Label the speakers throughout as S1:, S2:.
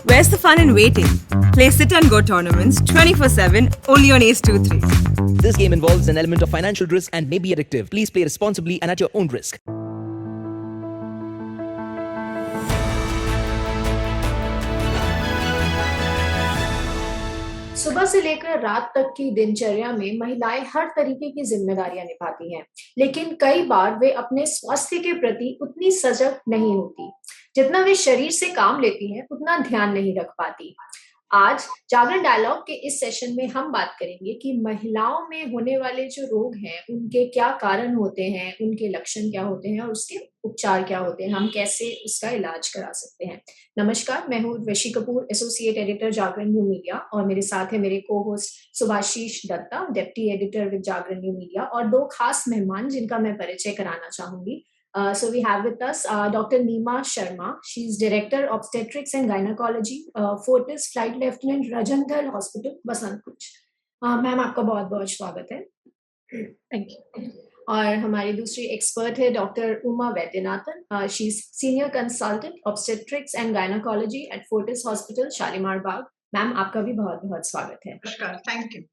S1: Where's the fun in waiting? Play Sit and Go tournaments 24/7 only on Ace 2-3.
S2: This game involves an element of financial risk and may be addictive. Please play responsibly and at your own risk.
S3: सुबह से लेकर रात तक की दिनचर्या में महिलाएं हर तरीके की जिम्मेदारियां निभाती हैं, लेकिन कई बार वे अपने स्वास्थ्य के प्रति उतनी सजग नहीं होती। जितना वे शरीर से काम लेती हैं, उतना ध्यान नहीं रख पाती। आज जागरण डायलॉग के इस सेशन में हम बात करेंगे कि महिलाओं में होने वाले जो रोग हैं, उनके क्या कारण होते हैं, उनके लक्षण क्या होते हैं और उसके उपचार क्या होते हैं, हम कैसे उसका इलाज करा सकते हैं। नमस्कार, मैं हूँ Rishi Kapoor, associate editor Jagran new media, और मेरे साथ है मेरे को host Subhashish Datta, deputy editor with Jagran new media, और दो खास मेहमान जिनका मैं परिचय कराना चाहूंगी। So we have with us Dr. Neema Sharma. She's Director Obstetrics and Gynecology, Fortis Flight Lieutenant Rajendra Hospital, बसंत कुछ। मैम, आपका बहुत बहुत स्वागत है। Thank you. और हमारी दूसरी एक्सपर्ट है doctor Uma Vaidyanathan. She is senior consultant obstetrics and gynaecology at Fortis hospital Shalimar Bagh. Ma'am, आपका भी बहुत बहुत स्वागत है।
S4: नमस्कार, थैंक यू।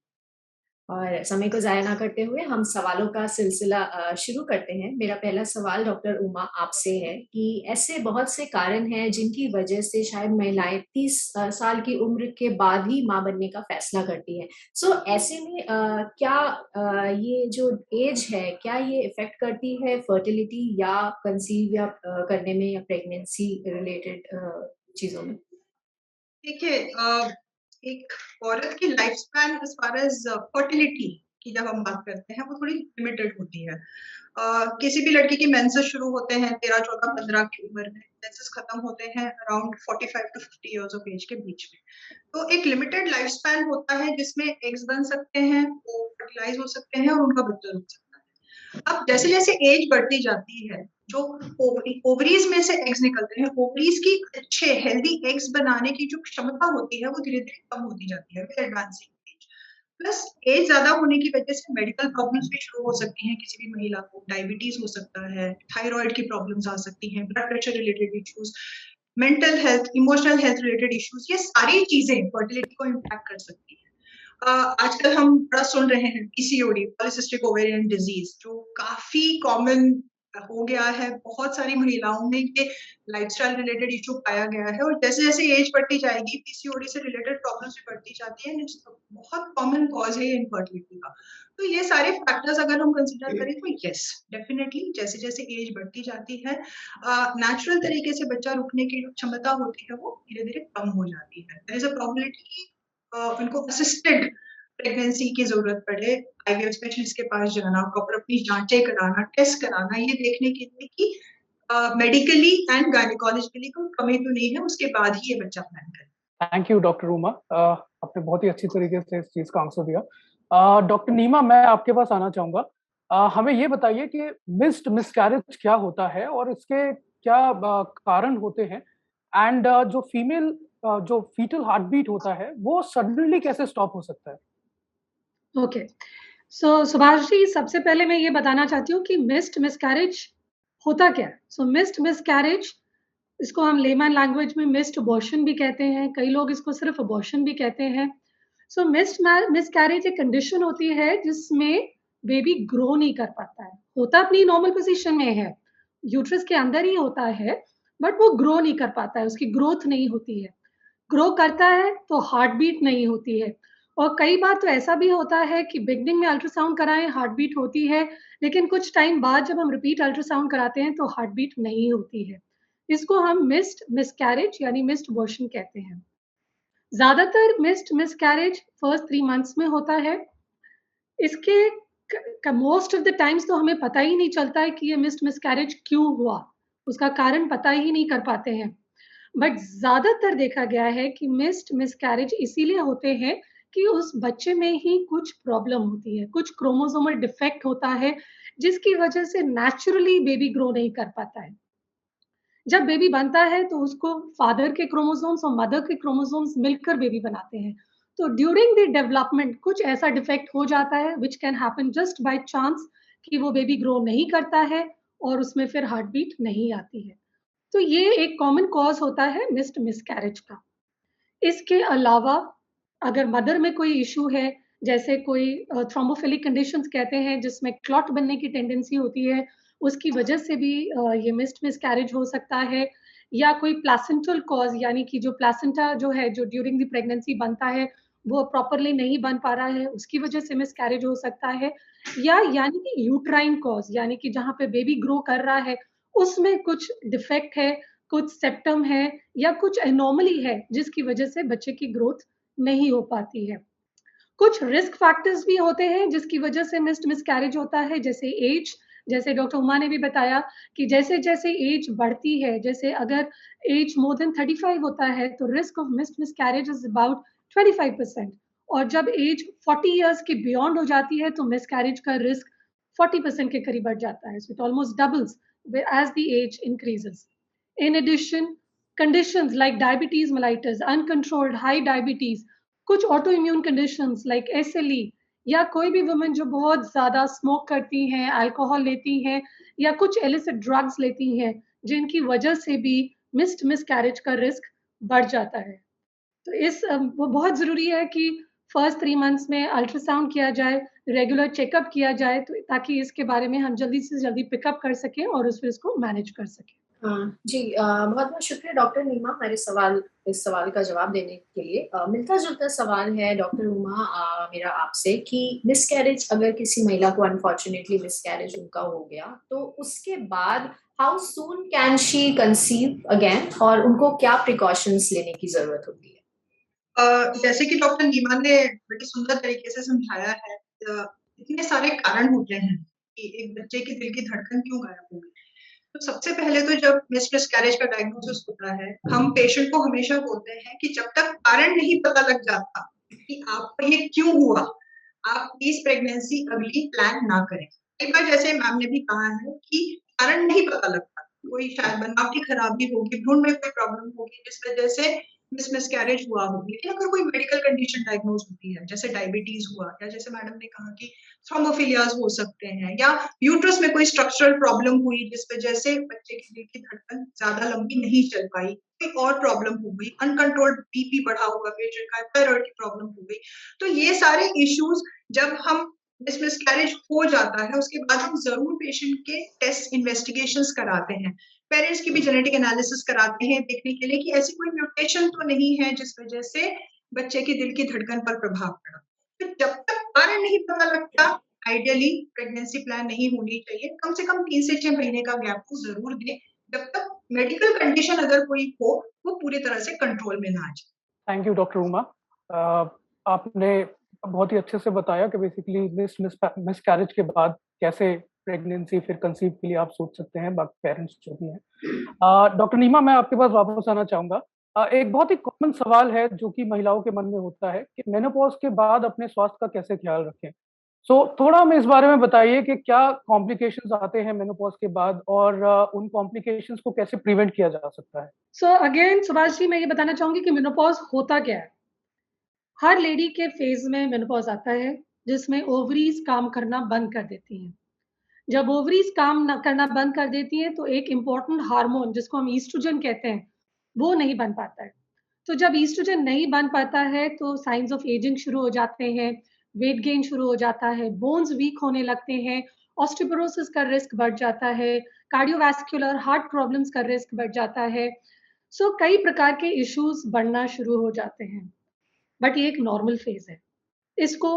S3: और समय को जाया ना करते हुए हम सवालों का सिलसिला शुरू करते हैं। मेरा पहला सवाल डॉक्टर उमा आपसे है कि ऐसे बहुत से कारण हैं जिनकी वजह से शायद महिलाएं 30 साल की उम्र के बाद ही मां बनने का फैसला करती हैं। सो ऐसे में क्या ये जो एज है, क्या ये इफेक्ट करती है फर्टिलिटी या कंसीव या करने में या प्रेगनेंसी रिलेटेड चीजों में?
S4: देखिए, एक औरत की life span as far as fertility की जब हम बात करते हैं, वो थोड़ी लिमिटेड होती है। किसी भी लड़की की मेंसेस शुरू होते हैं 13, 14, 15 की उम्र में, मेंसेस खत्म होते हैं around 45 to 50 years of age के बीच में। तो एक लिमिटेड लाइफ स्पैन होता है जिसमें एग्स बन सकते हैं, वो फर्टिलाइज हो सकते हैं और उनका बच्चा रुक सकता है। अब जैसे जैसे एज बढ़ती जाती है, जो ओवरीज में से एग्स निकलते हैं, ओवरीज की अच्छे हेल्दी एग्स बनाने की जो क्षमता होती है, वो धीरे धीरे कम होती जाती है with advancing age. Plus age ज्यादा होने की वजह से मेडिकल प्रॉब्लम्स भी शुरू हो सकती हैं किसी भी महिला को। डायबिटीज हो सकता है, थायराइड की प्रॉब्लम्स आ सकती हैं, blood pressure related issues, mental health, emotional health related issues, ये सारी चीजें फर्टिलिटी को इम्पैक्ट कर सकती है। आजकल हम बड़ा सुन रहे हैं पीसीओडी, पॉलीसिस्टिक ओवेरियन डिजीज, जो काफी कॉमन हो गया है। बहुत सारी महिलाओं में ये लाइफस्टाइल रिलेटेड इशू पाया गया है, और जैसे जैसे एज बढ़ती जाएगी, पीसीओडी से रिलेटेड प्रॉब्लम्स भी बढ़ती जाती है। बहुत कॉमन कॉज है ये इनफर्टिलिटी का। तो ये सारे फैक्टर्स अगर हम कंसिडर करें तो यस, डेफिनेटली जैसे जैसे एज बढ़ती जाती है, नेचुरल तरीके से बच्चा रुकने की जो क्षमता होती है, वो धीरे धीरे कम हो जाती है। देयर इज अ प्रोबेबिलिटी कि उनको असिस्टेड प्रेगनेंसी की जरूरत पड़े, आईवीएफ स्पेशलिस्ट के पास जाना, प्रॉपर अपनी जांचें कराना, टेस्ट कराना, ये देखने के लिए कि मेडिकली एंड गायनेकोलॉजिकली कोई कमी तो नहीं है, उसके बाद ही ये बच्चा प्लान करें।
S5: थैंक यू डॉक्टर उमा, आपने बहुत ही अच्छी तरीके से इस चीज का आंसर दिया। डॉक्टर नीमा, मैं आपके पास आना चाहूंगा। हमें ये बताइए कि मिसकैरेज क्या होता है और इसके क्या कारण होते हैं, एंड जो फीमेल जो फीटल हार्ट बीट होता है वो सडनली कैसे स्टॉप हो सकता है?
S6: ओके, सो सुभाष जी, सबसे पहले मैं ये बताना चाहती हूँ कि मिसकैरेज होता क्या है। सो मिसकैरेज, इसको हम लेमन लैंग्वेज में मिस्ड अबॉर्शन भी कहते हैं, कई लोग इसको सिर्फ अबॉर्शन भी कहते हैं। सो मिसकैरेज एक कंडीशन होती है जिसमें बेबी ग्रो नहीं कर पाता है, होता अपनी नॉर्मल पोजीशन में है, यूट्रस के अंदर ही होता है, बट वो ग्रो नहीं कर पाता है, उसकी ग्रोथ नहीं होती है। ग्रो करता है तो हार्ट बीट नहीं होती है, और कई बार तो ऐसा भी होता है कि बिगनिंग में अल्ट्रासाउंड कराएं, हार्ट बीट होती है, लेकिन कुछ टाइम बाद जब हम रिपीट अल्ट्रासाउंड कराते हैं तो हार्ट बीट नहीं होती है। इसको हम मिसकैरेज यानी मिस्ड अबॉर्शन कहते हैं। ज्यादातर मिसकैरेज फर्स्ट 3 मंथ्स में होता है। इसके मोस्ट ऑफ द टाइम्स तो हमें पता ही नहीं चलता है कि ये मिसकैरेज क्यों हुआ, उसका कारण पता ही नहीं कर पाते हैं। बट ज्यादातर देखा गया है कि मिसकैरेज इसीलिए होते हैं कि उस बच्चे में ही कुछ प्रॉब्लम होती है, कुछ क्रोमोसोमल डिफेक्ट होता है, जिसकी वजह से नेचुरली बेबी ग्रो नहीं कर पाता है। जब बेबी बनता है तो उसको फादर के क्रोमोसोम्स और मदर के क्रोमोसोम्स मिलकर बेबी बनाते हैं। तो ड्यूरिंग द डेवलपमेंट कुछ ऐसा डिफेक्ट हो जाता है which can happen just by chance कि वो बेबी ग्रो नहीं करता है और उसमें फिर हार्ट बीट नहीं आती है। तो ये एक कॉमन कॉज होता है मिस्कैरेज का। इसके अलावा अगर मदर में कोई इश्यू है, जैसे कोई थ्रोम्बोफिलिक कंडीशंस कहते हैं जिसमें क्लॉट बनने की टेंडेंसी होती है, उसकी वजह से भी ये मिस्ड मिसकैरेज हो सकता है, या कोई प्लेसेंटल कॉज़ यानी कि जो प्लेसेंटा जो है, जो ड्यूरिंग द प्रेगनेंसी बनता है, वो प्रॉपरली नहीं बन पा रहा है, उसकी वजह से मिसकैरेज हो सकता है, या यानी कि यूट्राइन कॉज़ यानी कि जहाँ पे बेबी ग्रो कर रहा है, उसमें कुछ डिफेक्ट है, कुछ सेप्टम है या कुछ एनोमली है, जिसकी वजह से बच्चे की ग्रोथ नहीं हो पाती है। कुछ रिस्क फैक्टर्स भी होते हैं जिसकी वजह से मिस्ड मिसकैरेज होता है, जैसे एज, जैसे डॉक्टर उमा ने भी बताया कि जैसे-जैसे एज बढ़ती है, जैसे अगर एज मोर देन 35 होता है, तो risk of missed miscarriage is about 25% और जब एज 40 इयर्स के बियॉन्ड हो जाती है, तो मिसकैरेज का रिस्क 40% के करीब बढ़ जाता है। So it almost doubles as the age increases. In addition, conditions like diabetes mellitus, uncontrolled high diabetes, कुछ auto immune conditions like SLE या कोई भी वुमेन जो बहुत ज़्यादा स्मोक करती हैं, अल्कोहल लेती हैं या कुछ इलिसिट ड्रग्स लेती हैं, जिनकी वजह से भी मिस्ड मिसकैरेज का रिस्क बढ़ जाता है। तो वो बहुत ज़रूरी है कि फर्स्ट 3 मंथ्स में अल्ट्रासाउंड किया जाए, रेगुलर चेकअप किया जाए तो ताकि इसके बारे में हम जल्दी से जल्दी पिकअप कर सकें और उस फिर इसको मैनेज कर सकें।
S3: जी बहुत-बहुत शुक्रिया डॉक्टर नीमा इस सवाल का जवाब देने के लिए। मिलता-जुलता सवाल है डॉक्टर उमा मेरा आपसे कि मिसकैरेज अगर किसी महिला को अनफॉर्च्यूनेटली मिसकैरेज उनका हो गया, तो उसके बाद how soon can she conceive again और उनको क्या प्रिकॉशंस लेने की ज़रूरत होती है?
S4: जैसे कि डॉक्टर नीमा ने बड़ी सुंदर तरीके से समझाया है, इतने सारे कारण होते हैं कि एक बच्चे की दिल की धड़कन क्यों गायब हो गई। तो सबसे पहले तो जब मिसकैरेज का डायग्नोसिस होता है, हम पेशेंट को हमेशा बोलते हैं कि जब तक कारण नहीं पता लग जाता कि आपको ये क्यों हुआ, आप प्लीज प्रेगनेंसी अगली प्लान ना करें। कई बार जैसे मैम ने भी कहा है कि कारण नहीं पता लगता, कोई शायद बनावटी खराबी होगी, भ्रूण में कोई प्रॉब्लम होगी जिस वजह से मिसकैरेज हुआ हो। लेकिन अगर कोई मेडिकल कंडीशन डायग्नोज होती है, जैसे डायबिटीज हुआ या जैसे मैडम ने कहा कि थ्रोम्बोफिलियाज हो सकते हैं या यूट्रस में कोई स्ट्रक्चरल प्रॉब्लम हुई जिस वजह से बच्चे की दिल की धड़कन ज्यादा लंबी नहीं चल पाई, कोई और प्रॉब्लम हो गई, अनकंट्रोल्ड बीपी बढ़ा हुआ पेशेंट का, थायराइड की प्रॉब्लम हो गई, तो ये सारे इश्यूज जब हम मिसकैरेज हो जाता है उसके बाद हम जरूर पेशेंट के टेस्ट इन्वेस्टिगेशंस कराते हैं, पेरेंट्स की भी जेनेटिक एनालिसिस कराते हैं देखने के लिए कि ऐसी कोई म्यूटेशन तो नहीं है जिस वजह से बच्चे की दिल की धड़कन पर प्रभाव पड़ा। तो जब तक कारण नहीं पता लगता, आइडियली प्रेगनेंसी प्लान नहीं होनी चाहिए। कम से कम 3 से 6 महीने का गैप तो जरूर दें, जब तक मेडिकल कंडीशन अगर कोई हो वो पूरी तरह से कंट्रोल में ना आ जाए।
S5: Thank you doctor Uma. आपने बहुत ही अच्छे से बताया कि बेसिकली मिसकैरेज के बाद कैसे प्रेगनेंसी फिर कंसीव के लिए आप सोच सकते हैं, बाकी पेरेंट्स जो भी हैं। डॉक्टर नीमा, मैं आपके पास वापस आना चाहूंगा। एक बहुत ही कॉमन सवाल है जो कि महिलाओं के मन में होता है कि मेनोपॉज के बाद अपने स्वास्थ्य का कैसे ख्याल रखें। थोड़ा हमें इस बारे में बताइए कि क्या कॉम्प्लिकेशंस आते हैं मेनोपॉज के बाद और उन कॉम्प्लिकेशंस को कैसे प्रिवेंट किया जा सकता है।
S6: सो अगेन सुभाष जी, मैं ये बताना चाहूंगी कि मेनोपॉज होता क्या है। हर लेडी के फेज में मेनोपॉज आता है जिसमें ओवरीज काम करना बंद कर देती हैं। जब ओवरीज काम करना बंद कर देती हैं तो एक इम्पोर्टेंट हार्मोन जिसको हम ईस्ट्रोजन कहते हैं वो नहीं बन पाता है। तो जब ईस्ट्रोजन नहीं बन पाता है तो साइंस ऑफ एजिंग शुरू हो जाते हैं, वेट गेन शुरू हो जाता है, बोन्स वीक होने लगते हैं, ऑस्टियोपोरोसिस का रिस्क बढ़ जाता है, कार्डियोवैस्कुलर हार्ट प्रॉब्लम्स का रिस्क बढ़ जाता है। कई प्रकार के इश्यूज बढ़ना शुरू हो जाते हैं, बट ये एक नॉर्मल फेज है। इसको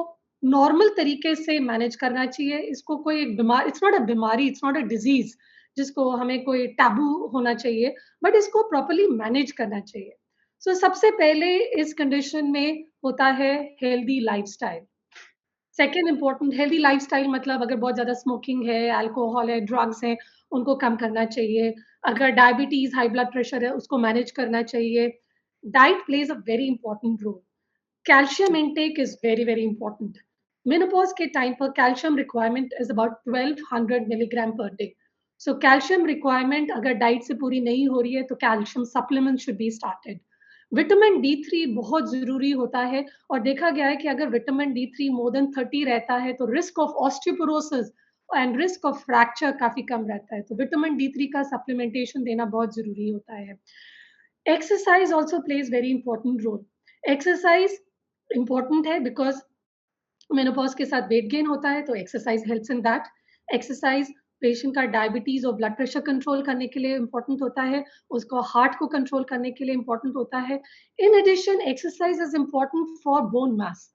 S6: नॉर्मल तरीके से मैनेज करना चाहिए। इसको कोई एक इट्स नॉट अ बीमारी, इट्स नॉट अ डिजीज जिसको हमें कोई टैबू होना चाहिए, बट इसको प्रॉपर्ली मैनेज करना चाहिए। सबसे पहले इस कंडीशन में होता है healthy lifestyle. Second important, healthy lifestyle मतलब अगर बहुत ज़्यादा स्मोकिंग है, अल्कोहल है, ड्रग्स हैं, उनको कम करना चाहिए। अगर डायबिटीज़, हाई ब्लड प्रेशर है, उसको मैनेज करना चाहिए। Diet plays a very important role. Calcium intake is very very important. Menopause के टाइम पर calcium requirement is about 1200 milligram per day. Calcium requirement अगर डाइट से पूरी नहीं हो रही है तो calcium supplement should be started. Vitamin D3 बहुत जरूरी होता है और देखा गया है कि अगर विटामिन D3 मोर देन 30 रहता है तो risk of osteoporosis and risk of fracture काफी कम रहता है। तो विटामिन D3 का सप्लीमेंटेशन देना बहुत जरूरी होता है। Exercise also plays very important role. Exercise important है because मेनोपॉज के साथ वेट गेन होता है, तो exercise helps in that. Exercise patient का डायबिटीज और ब्लड प्रेशर कंट्रोल करने के लिए इंपॉर्टेंट होता है, उसको हार्ट को कंट्रोल करने के लिए इंपॉर्टेंट होता है. In addition exercise is important for bone mass.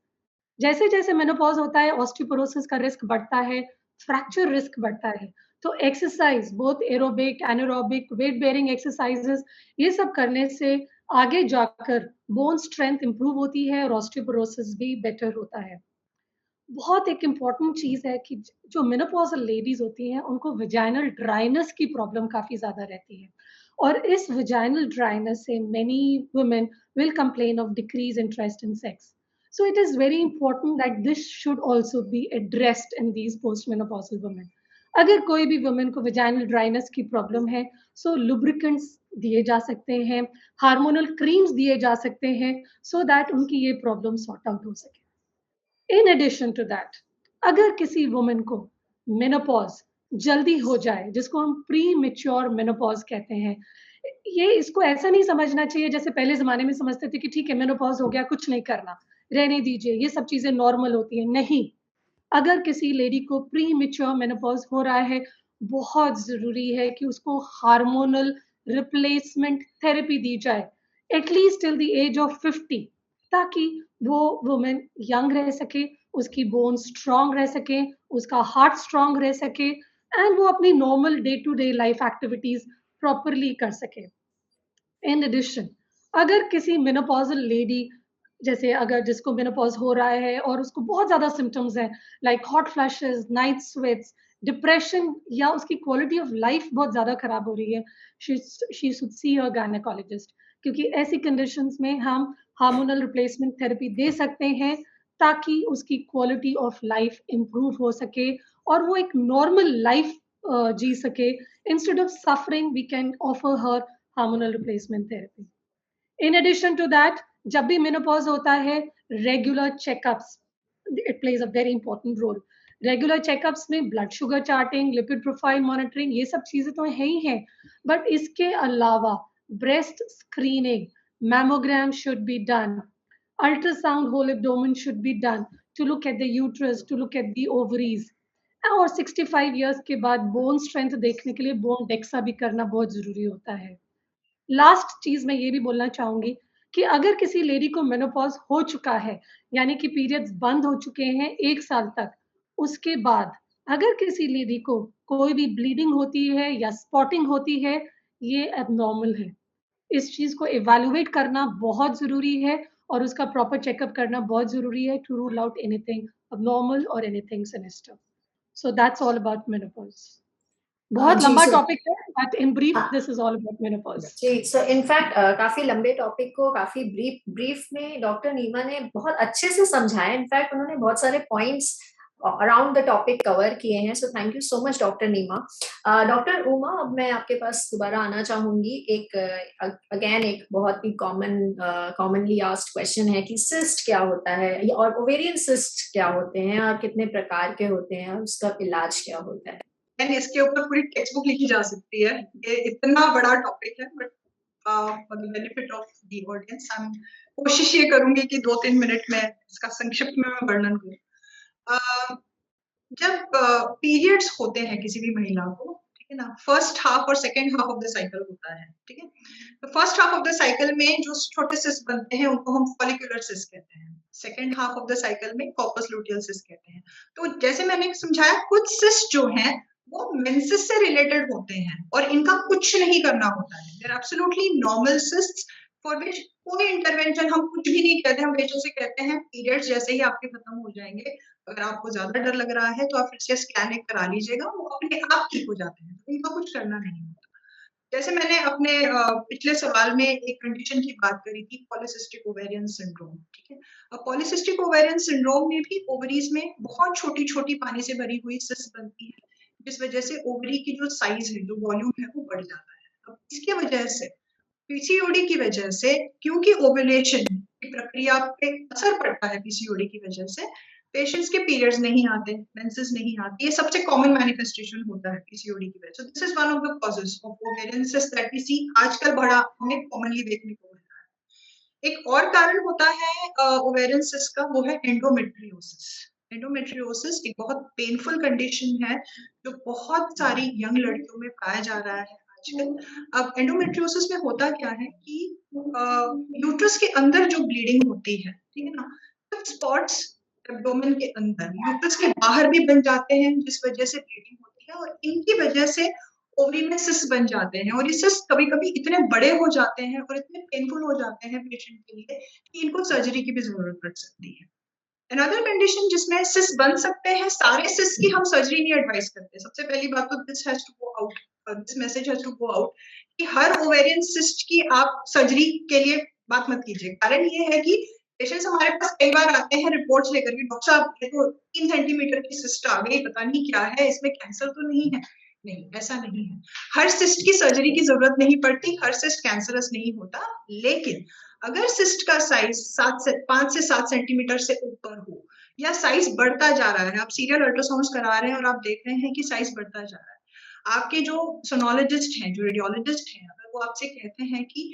S6: जैसे जैसे मेनोपॉज होता है ऑस्टियोपोरोसिस का रिस्क बढ़ता है, फ्रैक्चर रिस्क बढ़ता है. तो exercise both aerobic anaerobic weight bearing exercises, ये सब करने से आगे जाकर बोन स्ट्रेंथ इंप्रूव होती है और ऑस्टियोपोरोसिस भी बेटर होता है. बहुत एक इम्पॉर्टेंट चीज़ है कि जो मेनोपॉज़ल लेडीज़ होती हैं, उनको वेजाइनल ड्राइनेस की प्रॉब्लम काफ़ी ज़्यादा रहती है. और इस वेजाइनल ड्राइनेस से many women will complain of decrease interest in sex. So it is very important that this should also be addressed in these postmenopausal women. अगर कोई भी वुमेन को वेजाइनल ड्राइनेस की प्रॉब्लम है, सो लुब्रिकेंट्स दिए जा सकते हैं, हार्मोनल क्रीम्स दिए जा सकते हैं, सो दैट उनकी ये प्रॉब्लम सॉर्ट आउट हो सके. इन एडिशन टू दैट, अगर किसी वुमेन को मेनोपॉज जल्दी हो जाए, जिसको हम प्री मेच्योर मेनोपॉज कहते हैं, ये इसको ऐसा नहीं समझना चाहिए जैसे पहले जमाने में समझते थे कि ठीक है मेनोपॉज हो गया, कुछ नहीं करना, रहने दीजिए, ये सब चीजें नॉर्मल होती है. नहीं, अगर किसी लेडी को प्री मेच्योर मेनोपॉज हो रहा है, बहुत जरूरी है कि उसको हार्मोनल रिप्लेसमेंट थेरेपी दी जाए at least till the age of 50, ताकि वो वुमेन यंग रह सके, उसकी बोन स्ट्रांग रह सके, उसका हार्ट स्ट्रांग रह सके एंड वो अपनी normal day to day life activities properly कर सके. इन एडिशन, अगर किसी मेनोपॉजल लेडी, जैसे अगर जिसको मेनोपॉज हो रहा है और उसको बहुत ज्यादा सिम्टम्स हैं like hot flashes, night sweats, depression, या उसकी क्वालिटी ऑफ लाइफ बहुत ज्यादा खराब हो रही है, she should see a gynaecologist. क्योंकि ऐसी कंडीशंस में हम हार्मोनल रिप्लेसमेंट थेरेपी दे सकते हैं ताकि उसकी क्वालिटी ऑफ लाइफ इंप्रूव हो सके और वो एक नॉर्मल लाइफ जी सके. Instead of suffering we can offer her hormonal replacement therapy. In addition to that, जब भी मेनोपॉज होता है, regular checkups, it plays a very important role. Regular checkups में blood sugar charting, lipid profile monitoring, ये सब चीजें तो है ही हैं, बट इसके अलावा breast screening, mammogram should be done, ultrasound whole abdomen should be done to look at the uterus, to look at the ovaries. और 65 इयर्स के बाद बोन स्ट्रेंथ देखने के लिए बोन डेक्सा भी करना बहुत जरूरी होता है. लास्ट चीज मैं ये भी बोलना चाहूंगी कि अगर किसी लेडी को मेनोपॉज हो चुका है, यानी कि पीरियड्स बंद हो चुके हैं 1 साल तक, उसके बाद अगर किसी लेडी को कोई भी ब्लीडिंग होती है या स्पॉटिंग होती है, ये एबनॉर्मल है. इस चीज को इवैल्यूएट करना बहुत जरूरी है और उसका प्रॉपर चेकअप करना बहुत जरूरी है to rule out anything abnormal or anything sinister. So that's all about menopause. बहुत
S3: जी
S6: लंबा
S3: सर.
S6: टॉपिक है, बट इन ब्रीफ
S3: हाँ.
S6: This is all about menopause.
S3: जी, सो इनफैक्ट काफी लंबे टॉपिक को काफी ब्रीफ में डॉक्टर नीमा ने बहुत अच्छे से समझाया. इनफैक्ट उन्होंने बहुत सारे points around the topic cover किए हैं. So thank you so much doctor Neema. Doctor Uma, अब मैं आपके पास दोबारा आना चाहूंगी. एक अगेन एक बहुत ही कॉमनली आस्क्ड क्वेश्चन है कि सिस्ट क्या होता है और ओवेरियन सिस्ट क्या होते हैं और कितने प्रकार के होते हैं और उसका इलाज क्या होता है.
S4: इसके ऊपर पूरी टेक्स्ट बुक लिखी जा सकती है. ये इतना बड़ा टॉपिक है, but for the benefit of the audience कोशिश ये करूंगी कि 2-3 मिनट में इसका संक्षिप्त में मैं वर्णन करूं. जब पीरियड्स होते हैं किसी भी महिला को, ठीक है ना, फर्स्ट हाफ और second half of the cycle होता है. ठीक है, तो first half of the cycle में जो छोटे सिस्ट बनते हैं उनको हम फॉलिकुलर सिस्ट कहते हैं. Second half of the cycle में कॉर्पस लुटियल सिस्ट कहते हैं. तो जैसे मैंने समझाया, कुछ सिस्ट जो हैं वो मेंसेस से रिलेटेड होते हैं और इनका कुछ नहीं करना होता है. There absolutely normal cysts for which कोई इंटरवेंशन, हम कुछ भी नहीं कहते, हम जैसे कहते हैं पीरियड्स जैसे ही आपके खत्म हो जाएंगे, अगर आपको ज्यादा डर लग रहा है तो आप फिर से स्कैन करा लीजिएगा, वो अपने आप ठीक हो जाते हैं. तो इनका कुछ करना नहीं होता. जैसे मैंने अपने पिछले सवाल में एक कंडीशन की बात करी थी, पॉलीसिस्टिक ओवेरियन सिंड्रोम. ठीक है, अब पॉलीसिस्टिक ओवेरियन सिंड्रोम में भी ओवरीज में बहुत छोटी छोटी पानी से भरी हुई सिस्ट बनती है, जिस वजह से ओवरी की जो साइज है, जो वॉल्यूम है, वो बढ़ जाता है. अब इसकी वजह से, पीसीओडी की वजह से, क्योंकि ओव्यूलेशन की प्रक्रिया पे असर पड़ता है पीसीओडी की वजह से, पेशेंट्स के पीरियड्स नहीं आते, मेंसेस नहीं आती, ये सबसे कॉमन मैनिफेस्टेशन होता है पीसीओडी की वजह से। This is one of the causes of ovarian cyst that we see आजकल बड़ा हमें कॉमनली देखने को मिल रहा है। एक और कारण होता है ओवेरियन सिस्ट का, वो है एंडोमेट्रियोसिस। एंडोमेट्रियोसिस एक बहुत पेनफुल कंडीशन है जो बहुत सारी यंग लड़कियों में पाया जा रहा है आजकल। अब एंडोमेट्रियोसिस में होता क्या है कि यूट्रस के अंदर जो ब्लीडिंग होती है, ठीक है ना, स्पॉट्स एब्डोमेन के अंदर यूट्रस के बाहर भी बन जाते हैं, जिस वजह से ब्लीडिंग होती है, और इनकी वजह से ओवरी में सिस्ट बन जाते हैं, और ये सिस्ट कभी-कभी इतने बड़े हो जाते हैं और इतने पेनफुल हो जाते हैं पेशेंट के लिए कि इनको सर्जरी की भी जरूरत पड़ सकती है। अनदर कंडीशन जिसमें सिस्ट बन सकते हैं, सारे सिस्ट की हम सर्जरी नहीं एडवाइस करते। सबसे पहली बात तो this has to go out, this message has to go out कि हर ओवेरियन सिस्ट की आप सर्जरी के लिए बात मत कीजिए। कारण ये है कि पेशेंट्स हमारे पास कई बार आते हैं रिपोर्ट्स लेकर के, डॉक्टर साहब देखो 3 सेंटीमीटर की सिस्ट आ गई, पता नहीं क्या है, इसमें कैंसर तो नहीं है। नहीं, ऐसा नहीं है। हर सिस्ट की सर्जरी की जरूरत नहीं पड़ती, हर सिस्ट कैंसरस नहीं होता, लेकिन अगर सिस्ट का साइज 5 से 7 सेंटीमीटर से ऊपर हो या साइज बढ़ता जा रहा है, आप सीरियल अल्ट्रासाउंड करा रहे हैं और आप देख रहे हैं कि साइज बढ़ता जा रहा है, आपके जो सोनोलॉजिस्ट हैं, जो रेडियोलॉजिस्ट हैं, अगर वो आपसे कहते हैं कि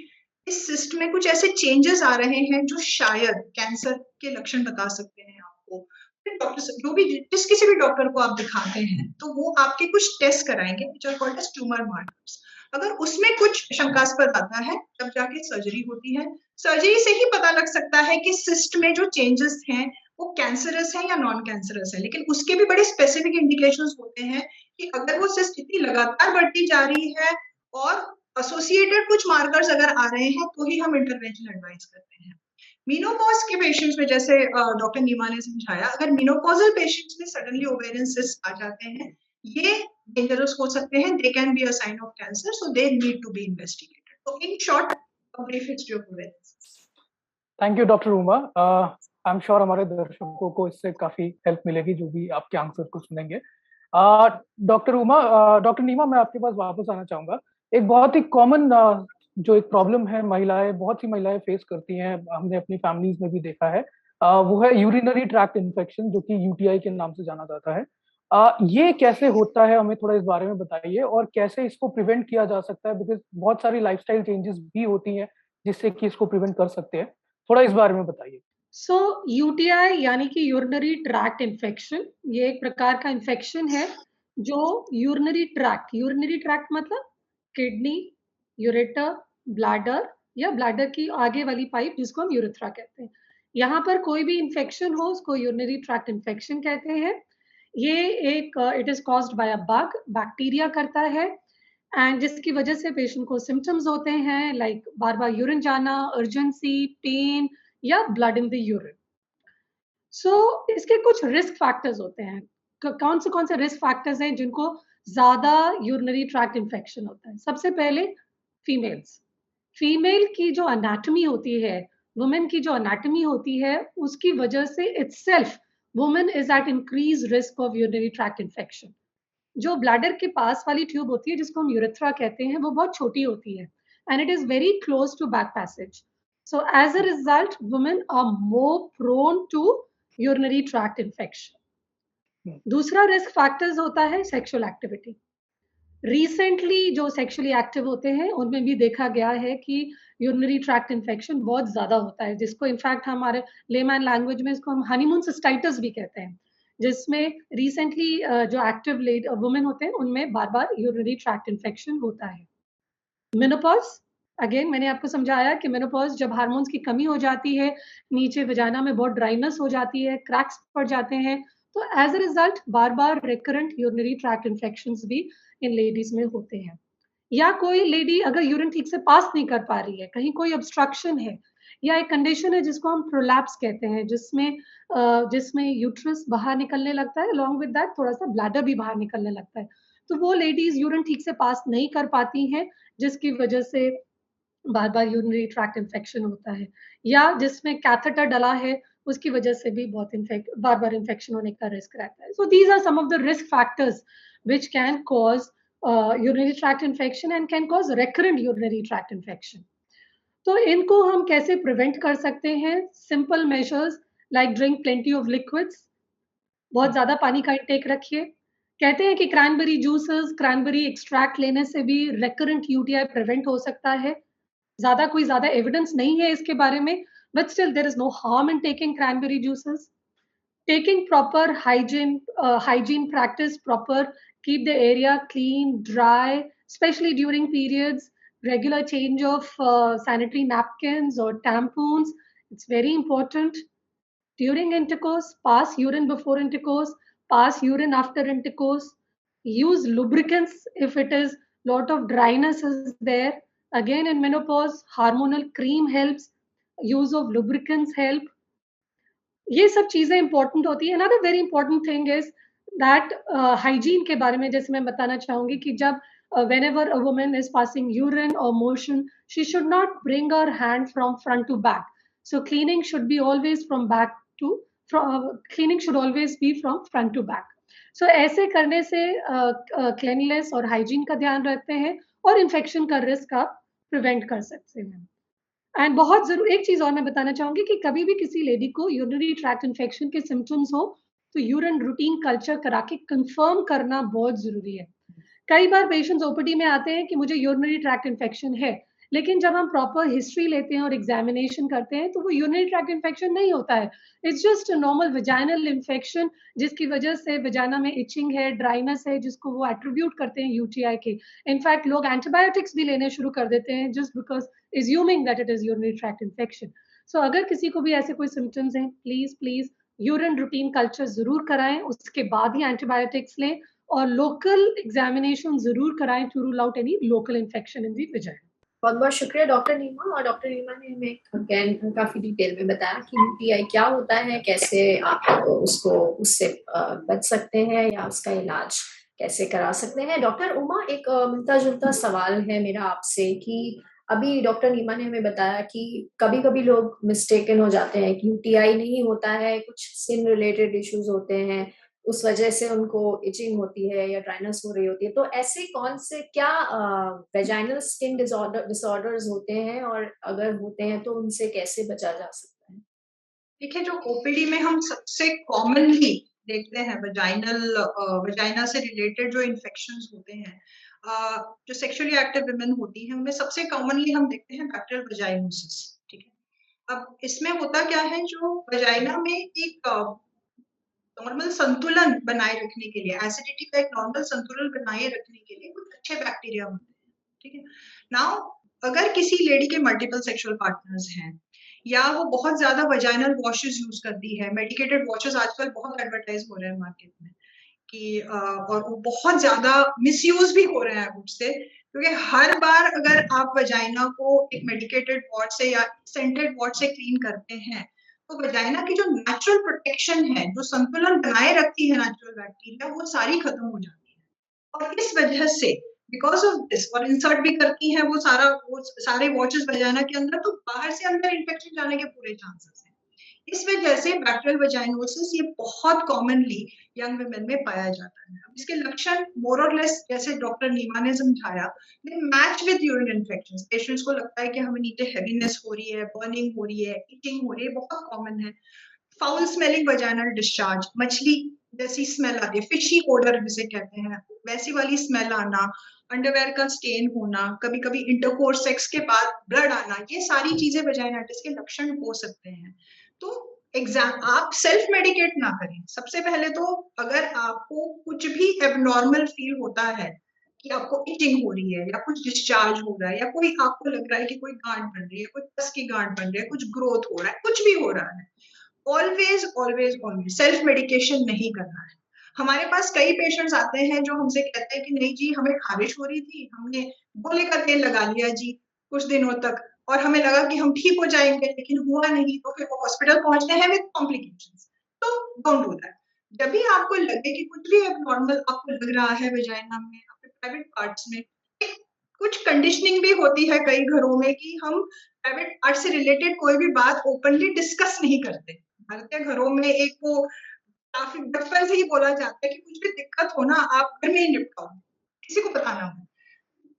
S4: इस सिस्ट में कुछ ऐसे चेंजेस आ रहे हैं जो शायद कैंसर के लक्षण बता सकते हैं आपको, फिर डॉक्टर जो भी जिस किसी भी डॉक्टर को आप दिखाते हैं तो वो आपके कुछ टेस्ट कराएंगे which are called as tumour markers. अगर उसमें कुछ शंकास्पद आता है तब जाके सर्जरी होती है। सर्जरी से ही पता लग सकता है कि सिस्ट में जो चेंजेस हैं वो कैंसरस है या नॉन कैंसरस है, लेकिन उसके भी बड़े स्पेसिफिक इंडिकेशंस होते हैं कि अगर वो सिस्ट इतनी लगातार बढ़ती जा रही है और एसोसिएटेड कुछ मार्कर्स अगर आ रहे हैं तो ही हम इंटरवेंशन एडवाइस करते हैं। मीनोपॉज के पेशेंट्स में, जैसे डॉक्टर नीमा ने समझाया, अगर मीनोपॉजल पेशेंट्स में सडनली ओवेरियन सिस्ट आ जाते हैं, ये डेंजरस हो सकते हैं, they can be a sign of cancer, so they need to be investigated. तो in short a brief history of ovarian cyst.
S5: Thank you doctor Uma. I am sure हमारे दर्शकों को इससे काफी हेल्प मिलेगी जो भी आपके आंसर को सुनेंगे। डॉक्टर उमा, डॉक्टर नीमा, मैं आपके पास वापस आना चाहूंगा। एक बहुत ही कॉमन जो एक प्रॉब्लम है, बहुत सी महिलाएं फेस करती हैं, हमने अपनी फैमिलीज में भी देखा है, वो है यूरिनरी ट्रैक्ट इन्फेक्शन, जो कि यूटीआई के नाम से जाना जाता है। ये कैसे होता है, हमें थोड़ा इस बारे में बताइए, और कैसे इसको प्रिवेंट किया जा सकता है, बिकॉज बहुत सारी लाइफस्टाइल चेंजेस भी होती हैं जिससे कि इसको प्रिवेंट कर सकते हैं। थोड़ा इस बारे में बताइए।
S6: सो यूटीआई यानी कि यूरिनरी ट्रैक्ट इन्फेक्शन, ये एक प्रकार का इन्फेक्शन है जो यूरिनरी ट्रैक्ट मतलब किडनी, यूरेटर, ब्लैडर या ब्लैडर की आगे वाली पाइप जिसको हम यूरेथ्रा कहते हैं, यहाँ पर कोई भी इन्फेक्शन हो उसको यूरिनरी ट्रैक्ट इन्फेक्शन कहते हैं। ये एक it is caused by a bug, bacteria करता है, एंड जिसकी वजह से पेशेंट को सिम्टम्स होते हैं लाइक बार बार यूरिन जाना, अर्जेंसी, पेन या ब्लड इन द यूरिन। सो इसके कुछ रिस्क फैक्टर्स होते हैं। कौन से रिस्क फैक्टर्स हैं जिनको ज्यादा यूरिनरी ट्रैक्ट इन्फेक्शन होता है? सबसे पहले फीमेल की जो एनाटॉमी होती है, वुमेन की जो एनाटॉमी होती है, उसकी वजह से itself women is at increase risk of urinary tract infection. जो ब्लैडर के पास वाली ट्यूब होती है जिसको हम यूरेथ्रा कहते हैं, वो बहुत छोटी होती है and it is very close to back passage. So as a result, women are more prone to urinary tract infection. दूसरा रिस्क फैक्टर्स होता है सेक्सुअल एक्टिविटी। रिसेंटली जो सेक्सुअली एक्टिव होते हैं उनमें भी देखा गया है कि यूरिनरी ट्रैक्ट इन्फेक्शन बहुत ज्यादा होता है, जिसको इनफैक्ट हमारे लेमैन लैंग्वेज में इसको हम हनीमून सिस्टाइटिस भी कहते हैं, जिसमें रिसेंटली जो एक्टिव वुमेन होते हैं उनमें बार बार यूरिनरी ट्रैक्ट इन्फेक्शन होता है। मेनोपॉज, अगेन मैंने आपको समझाया कि मेनोपॉज जब हार्मोन्स की कमी हो जाती है, नीचे वजाना में बहुत ड्राइनेस हो जाती है, क्रैक्स पड़ जाते हैं, तो एज अ रिजल्ट बार बार रिकरेंट यूरिनरी ट्रैक्ट इन्फेक्शंस भी इन लेडीज में होते हैं। या कोई लेडी अगर यूरिन ठीक से पास नहीं कर पा रही है, कहीं कोई ऑब्स्ट्रक्शन है, या एक कंडीशन है जिसको हम प्रोलैप्स कहते हैं, जिसमें यूट्रस बाहर निकलने लगता है, अलॉन्ग विद दैट थोड़ा सा ब्लैडर भी बाहर निकलने लगता है, तो वो लेडीज यूरिन ठीक से पास नहीं कर पाती हैं, जिसकी वजह से बार बार यूरिनरी ट्रैक्ट इन्फेक्शन होता है। या जिसमें कैथेटर डला है, उसकी वजह से भी बार बार इन्फेक्शन होने का रिस्क रहता है। So these are some of the risk factors which can cause urinary tract infection and can cause recurrent urinary tract infection. तो इनको हम कैसे प्रिवेंट कर सकते हैं? Simple measures like drink plenty of liquids, बहुत ज़्यादा पानी का इंटेक रखिए। कहते हैं कि क्रैनबेरी जूसेस, क्रैनबेरी एक्सट्रैक्ट लेने से भी रिकरेंट यूटीआई प्रिवेंट हो सकता है। कोई ज़्यादा एविडेंस नहीं है इसके बारे में, but still there is no harm in taking cranberry juices. Taking proper hygiene practice proper, keep the area clean, dry, especially during periods, regular change of sanitary napkins or tampons. It's very important. During intercourse, pass urine before intercourse, pass urine after intercourse. Use lubricants if it is lot of dryness is there. Again, in menopause, hormonal cream helps. Use of lubricants help. ये सब चीज़ें important होती हैं। Another very important thing is that hygiene के बारे में जैसे मैं बताना चाहूँगी कि जब whenever a woman is passing urine और motion, she should not bring her hand from front to back. So cleaning should be always from back to cleaning should always be from front to back. So ऐसे करने से cleanliness और hygiene का ध्यान रखते हैं और इन्फेक्शन का रिस्क आप प्रिवेंट कर सकते हैं। एंड बहुत एक चीज़ और मैं बताना चाहूँगी कि कभी भी किसी लेडी को यूरिनरी ट्रैक्ट इन्फेक्शन के सिम्पटम्स हो, तो यूरिन रूटीन कल्चर करा के कंफर्म करना बहुत ज़रूरी है। कई बार पेशेंट्स ओपीडी में आते हैं कि मुझे यूरिनरी ट्रैक्ट इन्फेक्शन है, लेकिन जब हम प्रॉपर हिस्ट्री लेते हैं और एग्जामिनेशन करते हैं, तो वो यूरिनरी ट्रैक्ट इन्फेक्शन नहीं होता है। It's just a normal vaginal infection जिसकी वजह से वेजाइना में इचिंग है, ड्राइनेस है, जिसको वो एट्रीब्यूट करते हैं यूटीआई के। इनफैक्ट लोग एंटीबायोटिक्स भी लेने शुरू कर देते हैं just because assuming that it is urinary tract infection. So अगर किसी को भी ऐसे कोई symptoms हैं, प्लीज यूरिन रूटीन कल्चर जरूर कराएं, उसके बाद ही एंटीबायोटिक्स लें और लोकल एग्जामिनेशन जरूर कराएं to rule out any local infection in the vagina.
S3: बहुत बहुत शुक्रिया डॉक्टर नीमा। और डॉक्टर नीमा ने हमें अगेन काफी डिटेल में बताया कि यूटीआई क्या होता है, कैसे आप उसको उससे बच सकते हैं या उसका इलाज कैसे करा सकते हैं। डॉक्टर उमा, एक मिलता जुलता सवाल है मेरा आपसे कि अभी डॉक्टर नीमा ने हमें बताया कि कभी-कभी लोग मिस्टेकन हो जाते हैं कि यूटीआई नहीं होता है, कुछ स्किन रिलेटेड इश्यूज होते हैं, उस वजह से उनको इचिंग होती है या ड्राइनेस हो रही होती है। तो ऐसे कौन से क्या वेजाइनल स्किन डिसऑर्डर्स होते हैं और अगर होते हैं तो उनसे कैसे बचा जा सकता है?
S4: देखिए, जो ओपीडी में हम सबसे कॉमनली देखते हैं वजाइना से रिलेटेड जो इन्फेक्शंस होते हैं, जो सेक्सुअली एक्टिव वुमेन होती हैं, उनमें सबसे कॉमनली हम देखते हैं बैक्टीरियल वजाइनोसिस। ठीक है, अब इसमें होता क्या है, जो वजाइना में एक नॉर्मल संतुलन बनाए रखने के लिए, एसिडिटी का एक नॉर्मल संतुलन बनाए रखने के लिए कुछ अच्छे बैक्टीरिया होते हैं। ठीक है, नाउ अगर किसी लेडी के मल्टीपल सेक्सुअल पार्टनर्स हैं या वो बहुत ज्यादा वजाइनल वॉशेस यूज करती है, मेडिकेटेड वॉशेस आजकल बहुत एडवर्टाइज हो रहे हैं मार्केट में कि और वो बहुत ज्यादा मिसयूज भी हो रहे हैं उससे, क्योंकि हर बार अगर आप वजाइना को एक मेडिकेटेड वॉश से या सेंटेड वॉश से क्लीन करते हैं, तो वजाइना की जो नेचुरल प्रोटेक्शन है, जो संतुलन बनाए रखती है नेचुरल बैक्टीरिया, वो सारी खत्म हो जाती है। और इस वजह से बिकॉज ऑफ दिस, और इंसर्ट भी करती हैं वो सारे वॉचेस वजाइना के अंदर, तो बाहर से अंदर इन्फेक्शन जाने के पूरे चांसेस हैं। इस वजह से बैक्टीरियल वजाइनोसिस ये बहुत कॉमनली यंग वुमेन में पाया जाता है। अब इसके लक्षण मोर और लेस, जैसे डॉक्टर नीमा ने समझाया, they match with urine infections. पेशेंट्स को लगता है कि हमें नीचे हैवीनेस हो रही है, बर्निंग हो रही है, इचिंग हो रही है, बहुत कॉमन है। फाउल स्मेलिंग वजाइनल डिस्चार्ज, मछली जैसी स्मेल आती है, फिशी ओडर जिसे कहते हैं, वैसी वाली स्मेल आना, अंडरवेयर का स्टेन होना, कभी कभी इंटरकोर्स सेक्स के बाद ब्लड आना, ये सारी चीजें वजाइनाइटिस के लक्षण हो सकते हैं। तो आप सेल्फ मेडिकेट ना करें। सबसे पहले तो अगर आपको कुछ भी एबनॉर्मल फील होता है कि आपको इचिंग हो रही है या कुछ डिस्चार्ज हो रहा है या कोई आपको लग रहा है कि कोई गांठ बन रही है, कोई पस की गांठ बन रही है, कुछ ग्रोथ हो रहा है, कुछ भी हो रहा है, always always always self medication नहीं करना है। हमारे पास कई पेशेंट्स आते हैं जो हमसे कहते हैं कि नहीं जी, हमें खारिश हो रही थी, हमने गोले का तेल लगा लिया जी कुछ दिनों तक और हमें लगा कि हम ठीक हो जाएंगे, लेकिन हुआ नहीं, तो फिर वो हॉस्पिटल पहुंचते हैं विद कॉम्प्लिकेशंस। तो डोंट डू दैट। जब भी आपको लगे कि कुछ भी एबनॉर्मल आपको लग रहा है वजाइना में, अपने प्राइवेट पार्ट्स में, कुछ कंडीशनिंग भी होती है कई घरों में कि हम प्राइवेट पार्ट से रिलेटेड कोई भी बात ओपनली डिस्कस नहीं करते। भारतीय घरों में एक वो काफी बचपन से ही बोला जाता है कि कुछ भी दिक्कत हो ना, आप घर में ही निपटाओ, किसी को बताना हो।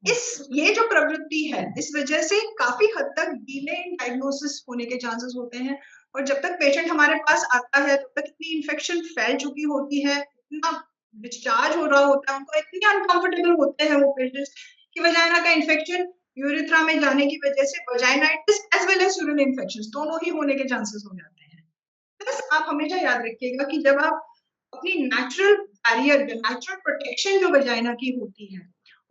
S4: ये जो प्रवृत्ति है, इस वजह से काफी हद तक डिले इन डायग्नोसिस होने के चांसेस होते हैं। और जब तक पेशेंट हमारे पास आता है तब तक इतनी इन्फेक्शन फैल चुकी होती है, इतना डिस्चार्ज हो रहा होता है, उनको इतने अनकंफर्टेबल होते हैं वो पेशेंट्स कि वजाइना का इन्फेक्शन यूरिथ्रा में जाने की वजह से vaginitis as well as urine infections दोनों ही होने के चांसेस हो जाते हैं। बस आप हमेशा याद रखिएगा कि जब आप अपनी नेचुरल बैरियर, नेचुरल प्रोटेक्शन जो वजाइना की होती है,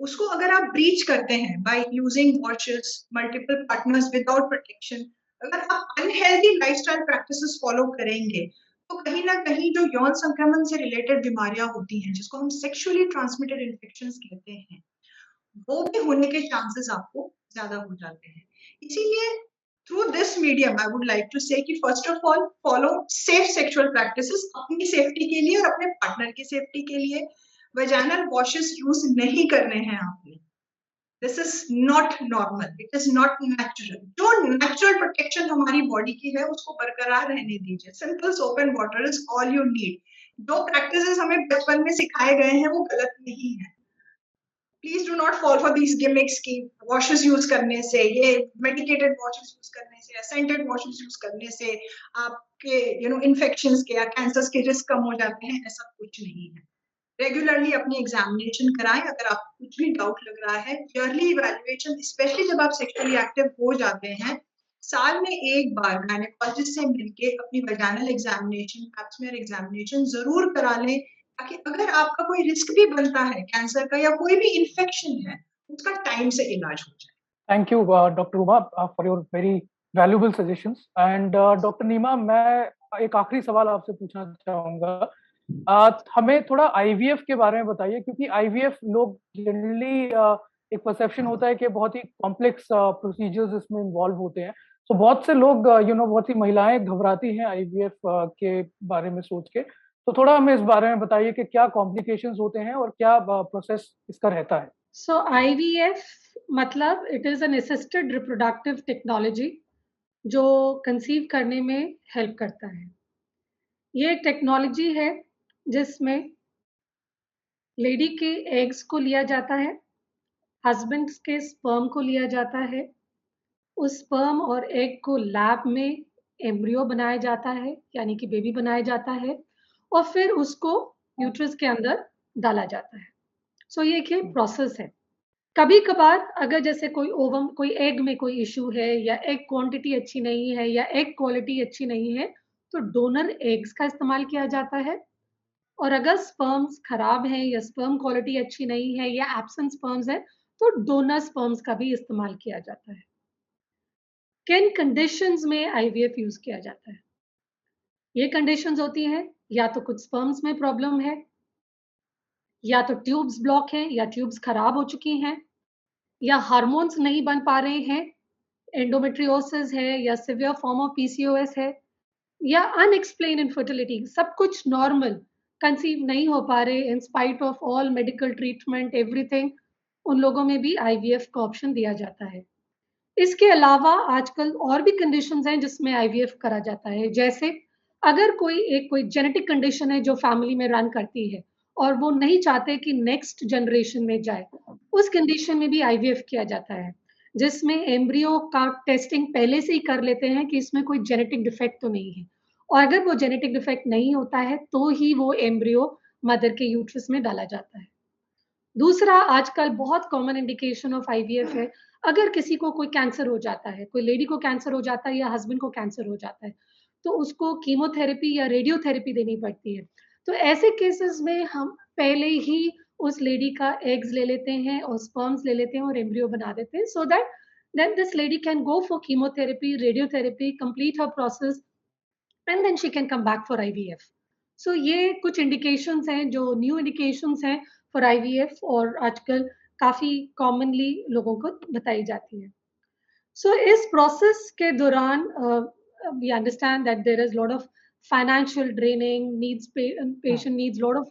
S4: उसको अगर आप ब्रीच करते हैं by using watches, multiple partners without protection, अगर आप अनहेल्दी लाइफस्टाइल प्रैक्टिसेस फॉलो करेंगे, तो कहीं ना कहीं जो यौन संक्रमण से रिलेटेड बीमारियां होती हैं, जिसको हम सेक्सुअली ट्रांसमिटेड इन्फेक्शंस कहते हैं, वो भी होने के चांसेस आपको ज्यादा हो जाते हैं। इसीलिए through this medium I would like to say कि first of all follow safe sexual practices अपनी सेफ्टी के लिए और अपने पार्टनर की सेफ्टी के लिए। वैजाइनल वॉशेस यूज नहीं करने हैं आपने। This is not normal, it is not natural. जो नेचुरल प्रोटेक्शन हमारी बॉडी की है उसको बरकरार रहने दीजिए। Simple soap and water is all you need. जो प्रैक्टिसेस हमें बचपन में सिखाए गए हैं वो गलत नहीं है। Please do not fall for these gimmicks की वॉशेस यूज करने से, ये मेडिकेटेड वॉशेस यूज करने से या सेंटेड वॉशेस यूज करने से आपके इन्फेक्शंस के या कैंसर्स के रिस्क कम हो जाते हैं। ऐसा कुछ नहीं है। रेगुलरली अपनी एग्जामिनेशन कराएं। अगर आपको कुछ भी डाउट लग रहा है, ईयरली इवैल्यूएशन, स्पेशली जब आप सेक्सुअली एक्टिव हो जाते हैं, साल में एक बार गायनेकोलॉजिस्ट से मिलके अपनी vaginal examination, pap smear examination जरूर करा लें, ताकि अगर आपका कोई रिस्क भी बनता है कैंसर का या कोई भी इन्फेक्शन है, उसका टाइम से इलाज हो जाए।
S5: Thank you doctor Uma for your very valuable suggestions. And doctor Neema, मैं एक आखिरी सवाल आपसे पूछना चाहूंगा। हमें थोड़ा आईवीएफ के बारे में बताइए, क्योंकि आईवीएफ लोग जनरली एक परसेप्शन होता है कि बहुत ही कॉम्प्लेक्स प्रोसीजर्स इसमें इन्वॉल्व होते हैं। तो बहुत से लोग बहुत सी महिलाएं घबराती हैं आईवीएफ के बारे में सोच के। तो थोड़ा हमें इस बारे में बताइए कि क्या कॉम्प्लिकेशंस होते हैं और क्या प्रोसेस इसका रहता है।
S6: सो आईवीएफ मतलब it is an assisted reproductive technology जो कंसीव करने में हेल्प करता है। ये एक टेक्नोलॉजी है जिसमें लेडी के एग्स को लिया जाता है, हस्बैंड के स्पर्म को लिया जाता है, उस स्पर्म और एग को लैब में एम्ब्रियो बनाया जाता है, यानी कि बेबी बनाया जाता है, और फिर उसको यूट्रस के अंदर डाला जाता है। सो ये एक प्रोसेस है। कभी कभार अगर जैसे कोई एग में कोई इशू है या एग क्वांटिटी अच्छी नहीं है या एग क्वालिटी अच्छी नहीं है, तो डोनर एग्स का इस्तेमाल किया जाता है। और अगर स्पर्म्स खराब हैं या स्पर्म क्वालिटी अच्छी नहीं है या एब्सेंट स्पर्म्स है, तो डोनर स्पर्म्स का भी इस्तेमाल किया जाता है। किन कंडीशंस में आईवीएफ यूज किया जाता है? ये कंडीशंस होती हैं या तो कुछ स्पर्म्स में प्रॉब्लम है, या तो ट्यूब्स ब्लॉक हैं या ट्यूब्स खराब हो चुकी हैं, या हार्मोन्स नहीं बन पा रहे हैं, एंडोमेट्रियोसिस है या सिवियर फॉर्म ऑफ पीसीओएस है, या अनएक्सप्लेन इनफर्टिलिटी, सब कुछ नॉर्मल, कंसीव नहीं हो पा रहे in spite of all medical treatment everything, उन लोगों में भी आईवीएफ का ऑप्शन दिया जाता है। इसके अलावा आजकल और भी कंडीशंस हैं जिसमें आईवीएफ करा जाता है। जैसे अगर कोई जेनेटिक कंडीशन है जो फैमिली में रन करती है और वो नहीं चाहते कि नेक्स्ट जनरेशन में जाए, उस कंडीशन में भी आईवीएफ किया जाता है, जिसमें एम्ब्रियो का टेस्टिंग पहले से ही कर लेते हैं कि इसमें कोई जेनेटिक डिफेक्ट तो नहीं है, और अगर वो जेनेटिक डिफेक्ट नहीं होता है तो ही वो एम्ब्रियो मदर के यूट्रस में डाला जाता है। दूसरा आजकल बहुत कॉमन इंडिकेशन ऑफ आईवीएफ है, अगर किसी को कोई कैंसर हो जाता है, कोई लेडी को कैंसर हो जाता है या हस्बैंड को कैंसर हो जाता है, तो उसको कीमोथेरेपी या रेडियोथेरेपी देनी पड़ती है। तो ऐसे केसेस में हम पहले ही उस लेडी का एग्स ले लेते हैं और स्पर्म्स ले लेते हैं और एम्ब्रियो बना देते हैं, so that then this lady can go for chemotherapy, radiotherapy, complete her process, and then she can come back for IVF. So ये कुछ इंडिकेशंस हैं जो न्यू इंडिकेशंस हैं फॉर आईवीएफ और आजकल काफी कॉमनली लोगों को बताई जाती है। सो इस प्रोसेस के दौरान we understand that there is lot of financial draining, patient needs lot of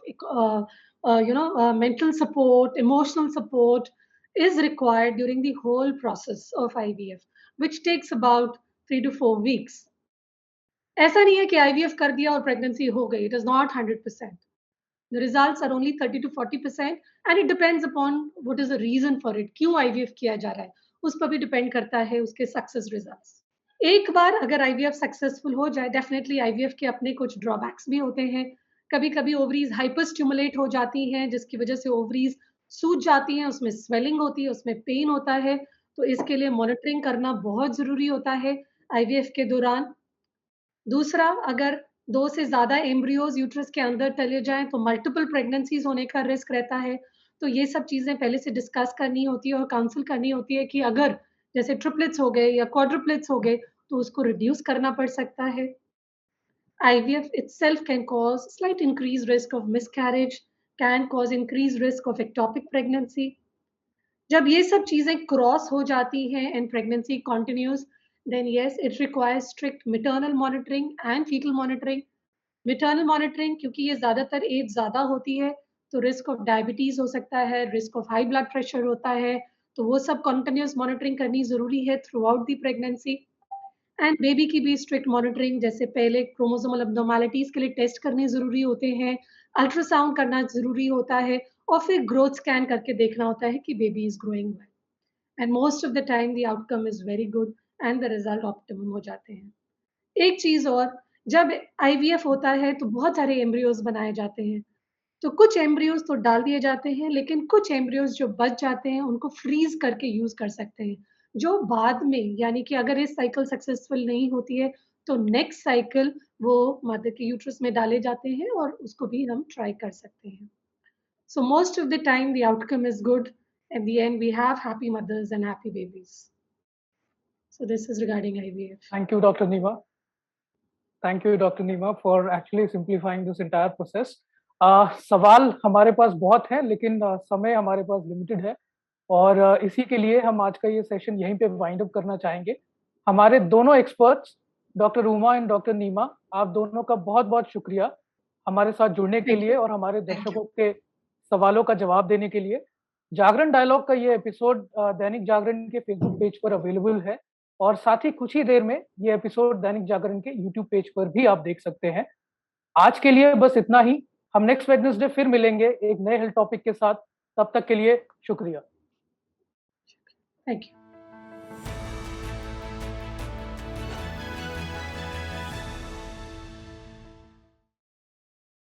S6: mental support, emotional support is required during the whole process of IVF, which takes about 3 to 4 weeks. ऐसा नहीं है कि IVF कर दिया और pregnancy हो गई, it is not 100%। The results are only 30 to 40% and it depends upon what is the reason for it. क्यों IVF किया जा रहा है, उस पर भी डिपेंड करता है उसके सक्सेस रिजल्ट्स। एक बार अगर IVF सक्सेसफुल हो जाए, डेफिनेटली IVF के अपने कुछ ड्रॉबैक्स भी होते हैं। कभी-कभी ओवरीज हाइपर स्टिमुलेट हो जाती हैं, जिसकी वजह से ओवरीज सूज जाती हैं, उसमें स्वेलिंग होती है, उसमें पेन होता है। तो इसके लिए मॉनिटरिंग करना बहुत ज़रूरी होता है IVF के दौरान। दूसरा, अगर 2 से ज़्यादा एम्ब्रियोज़ यूट्रस के अंदर चले जाएँ, तो मल्टीपल प्रेग्नेंसीज़ होने का रिस्क रहता है। तो ये सब चीज़ें पहले से डिस्कस करनी होती है और काउंसल करनी होती है कि अगर जैसे ट्रिपलेट्स हो गए या क्वाड्रुप्लेट्स हो गए, तो उसको रिड्यूस करना पड़ सकता है। IVF itself can cause slight increased risk of miscarriage, can cause increased risk of ectopic pregnancy. जब ये सब चीज़ें क्रॉस हो जाती हैं and pregnancy continues, then yes it requires strict maternal monitoring and foetal monitoring. Maternal monitoring क्योंकि ये ज़्यादातर एज ज़्यादा होती है, तो रिस्क ऑफ डायबिटीज़ हो सकता है, risk of high blood pressure होता है, तो वो सब कंटिन्यूस मॉनिटरिंग करनी ज़रूरी है through out the pregnancy. And baby की भी स्ट्रिक्ट मॉनिटरिंग, जैसे पहले क्रोमोसोमल एब्नॉर्मैलिटीज़ के लिए टेस्ट करने ज़रूरी होते हैं, अल्ट्रासाउंड करना ज़रूरी होता है और फिर ग्रोथ स्कैन करके देखना होता है कि baby is growing well. And most of the time the outcome is very good and the result optimum हो जाते हैं। एक चीज़ और, जब IVF होता है तो बहुत सारे एम्ब्रियोज़ बनाए जाते हैं। तो कुछ एम्ब्रियोज़ तो डाल दिए जाते हैं, लेकिन कुछ एम्ब्रियोज़ जो बच जाते हैं, उनको फ्रीज़ करके यूज़ कर सकते हैं। जो बाद में, यानी कि अगर ये साइकिल सक्सेसफुल नहीं होती है, तो नेक्स्ट साइकिल वो मदर के यूट्रस में डाले जाते हैं और उसको भी हम ट्राई कर सकते हैं। So most of the time the outcome is good. At the end, we have happy mothers and happy babies. So this is regarding IVF.
S5: Thank you, Dr. Neema. Thank you, Dr. Neema, for actually simplifying this entire process. सवाल हमारे पास बहुत हैं, लेकिन समय हमारे पास limited है और इसी के लिए हम आज का ये सेशन यहीं पे वाइंड अप करना चाहेंगे। हमारे दोनों experts doctor Uma and doctor Neema, आप दोनों का बहुत-बहुत शुक्रिया हमारे साथ जुड़ने के लिए और हमारे दर्शकों के सवालों का जवाब देने के लिए। जागरण डायलॉग का ये एपिसोड दैनिक जागरण के फेसबुक पेज पर अवेलेबल है और साथ ही कुछ ही देर में ये एपिसोड दैनिक जागरण के यूट्यूब पेज पर भी आप देख सकते हैं। आज के लिए बस इतना ही। हम नेक्स्ट वेडनेसडे फिर मिलेंगे एक नए हेल्थ टॉपिक के साथ। तब तक के लिए शुक्रिया।
S6: Thank you.